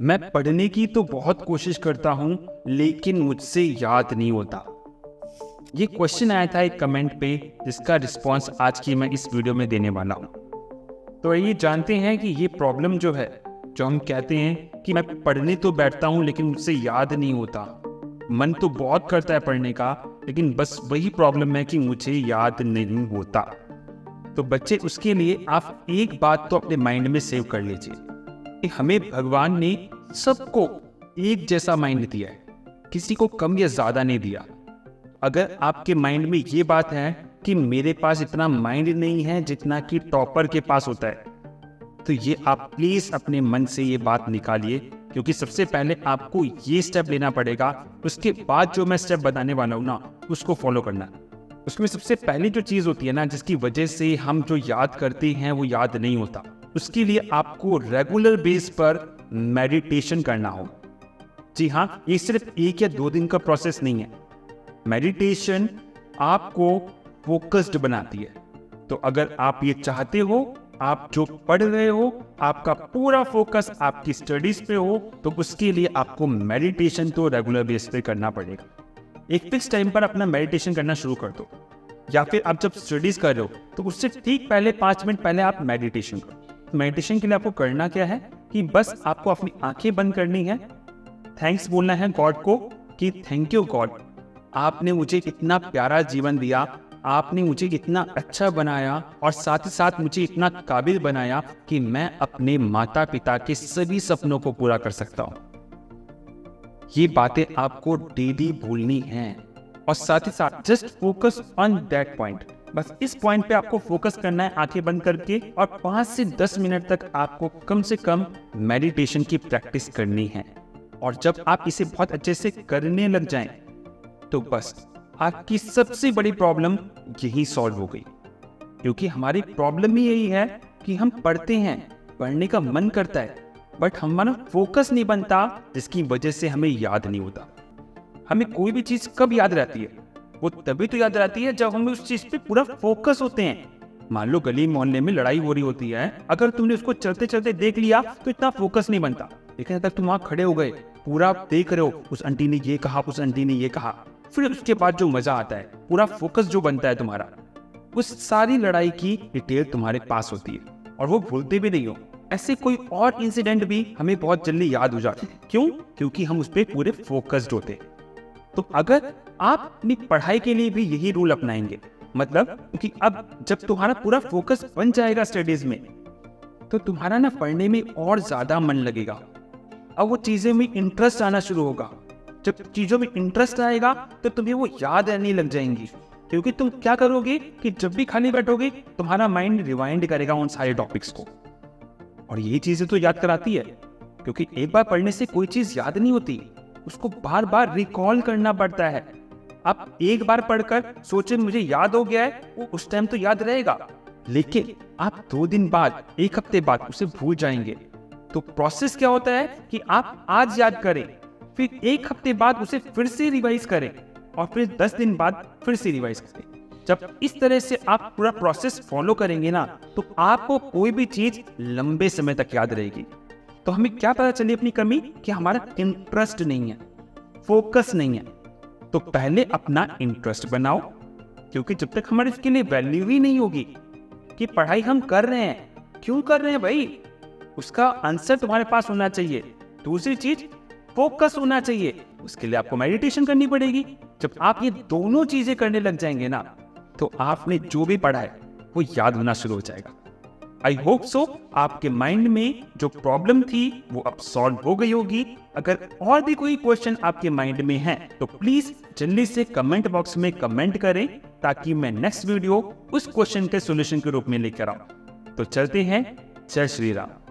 मैं पढ़ने की तो बहुत कोशिश करता हूँ लेकिन मुझसे याद नहीं होता। ये क्वेश्चन आया था एक कमेंट पे, जिसका रिस्पांस आज की मैं इस वीडियो में देने वाला हूँ। तो ये जानते हैं कि ये प्रॉब्लम जो है, जो हम कहते हैं कि मैं पढ़ने तो बैठता हूँ लेकिन मुझसे याद नहीं होता, मन तो बहुत करता है पढ़ने का, लेकिन बस वही प्रॉब्लम है कि मुझे याद नहीं होता। तो बच्चे, उसके लिए आप एक बात तो अपने माइंड में सेव कर लीजिए कि हमें भगवान ने सबको एक जैसा माइंड दिया है, किसी को कम या ज्यादा नहीं दिया। अगर आपके माइंड में ये बात है कि मेरे पास इतना माइंड नहीं है जितना कि टॉपर के पास होता है, तो ये आप प्लीज अपने मन से ये बात निकालिए, क्योंकि सबसे पहले आपको ये स्टेप लेना पड़ेगा। उसके बाद जो मैं स्टेप बताने वाला हूँ ना, उसको फॉलो करना। उसमें सबसे पहली जो चीज होती है ना, जिसकी वजह से हम जो याद करते हैं वो याद नहीं होता, उसके लिए आपको रेगुलर बेस पर मेडिटेशन करना होगा। जी हाँ, ये सिर्फ 1 या 2 दिन का प्रोसेस नहीं है। मेडिटेशन आपको फोकस्ड बनाती है। तो अगर आप ये चाहते हो, आप जो पढ़ रहे हो, आपका पूरा फोकस आपकी स्टडीज पे हो, तो उसके लिए आपको मेडिटेशन तो रेगुलर बेस पे करना पड़ेगा। एक फिक्स टाइम पर अपना मेडिटेशन करना शुरू कर दो, या फिर आप जब स्टडीज कर रहे हो तो उससे ठीक पहले 5 मिनट पहले आप मेडिटेशन करो। मेडिटेशन के लिए आपको करना क्या है कि बस आपको अपनी आंखें बंद करनी है, थैंक्स बोलना है गॉड को कि थैंक यू गॉड, आपने मुझे इतना प्यारा जीवन दिया, आपने मुझे इतना अच्छा बनाया और साथ ही साथ मुझे इतना काबिल बनाया कि मैं अपने माता पिता के सभी सपनों को पूरा कर सकता हूँ। ये बातें आपको डेली बोलनी हैं और साथ ही साथ just focus on that point. बस इस पॉइंट पे आपको फोकस करना है आंखें बंद करके, और 5 से 10 मिनट तक आपको कम से कम मेडिटेशन की प्रैक्टिस करनी है। और जब आप इसे बहुत अच्छे से करने लग जाएं, तो बस आपकी सबसे बड़ी प्रॉब्लम यही सॉल्व हो गई। क्योंकि हमारी प्रॉब्लम ही यही है कि हम पढ़ते हैं, पढ़ने का मन करता है, बट हमारा फोकस नहीं बनता, जिसकी वजह से हमें याद नहीं होता। हमें कोई भी चीज कब याद रहती है? वो तभी तो याद रहती है जब हम उस चीज पे पूरा फोकस होते हैं। मान लो गली मोहल्ले में लड़ाई हो रही होती है, अगर तुमने उसको चलते चलते देख लिया तो इतना फोकस नहीं बनता। लेकिन जब तक तुम वहां खड़े हो गए, पूरा देख रहे हो, उस आंटी ने ये कहा, उस आंटी ने ये कहा, फिर उसके बाद जो मजा आता है, पूरा फोकस जो बनता है तुम्हारा, उस सारी लड़ाई की डिटेल तुम्हारे पास होती है और वो भूलते भी नहीं हो। ऐसे कोई और इंसिडेंट भी हमें बहुत जल्दी याद हो जाते हैं। क्यों? क्योंकि हम उस पर पूरे फोकस्ड होते हैं। तो अगर आप अपनी पढ़ाई के लिए भी यही रूल अपनाएंगे, मतलब कि अब जब तुम्हारा पूरा फोकस बन जाएगा स्टडीज में, तो तुम्हारा ना पढ़ने में और ज्यादा मन लगेगा। अब वो चीजें में इंटरेस्ट आना शुरू होगा। जब चीजों में इंटरेस्ट आएगा तो तुम्हें वो याद रहने लग जाएंगी। क्योंकि तुम क्या करोगे कि जब भी खाली बैठोगे, तुम्हारा माइंड रिवाइंड करेगा उन सारे टॉपिक्स को, और यही चीजें तो याद कराती है। क्योंकि एक बार पढ़ने से कोई चीज याद नहीं होती, उसको बार बार रिकॉल करना पड़ता है। आप एक बार पढ़कर सोचे मुझे याद हो गया है, वो उस टाइम तो याद रहेगा, लेकिन आप 2 दिन बाद, 1 हफ्ते बाद उसे भूल जाएंगे। तो प्रोसेस क्या होता है कि आप आज याद करें, फिर 1 हफ्ते बाद उसे फिर से रिवाइज करें, और फिर 10 दिन बाद फिर से रिवाइज करें। जब इस तरह से आप पूरा प्रोसेस फॉलो करेंगे ना, तो आपको कोई भी चीज लंबे समय तक याद रहेगी। तो हमें क्या पता चली अपनी कमी? कि हमारा इंटरेस्ट नहीं है, फोकस नहीं है। तो पहले अपना इंटरेस्ट बनाओ, क्योंकि जब तक हमारे इसके लिए वैल्यू ही नहीं होगी कि पढ़ाई हम कर रहे हैं, क्यों कर रहे हैं भाई, उसका आंसर तुम्हारे पास होना चाहिए। दूसरी चीज, फोकस होना चाहिए। उसके लिए आपको मेडिटेशन करनी पड़ेगी। जब आप ये दोनों चीजें करने लग जाएंगे ना, तो आपने जो भी पढ़ा है वो याद होना शुरू हो जाएगा। आई होप सो आपके माइंड में जो प्रॉब्लम थी वो अब सॉल्व हो गई होगी। अगर और भी कोई क्वेश्चन आपके माइंड में है तो प्लीज जल्दी से कमेंट बॉक्स में कमेंट करें, ताकि मैं नेक्स्ट वीडियो उस क्वेश्चन के सॉल्यूशन के रूप में लेकर आऊं। तो चलते हैं, जय श्री राम।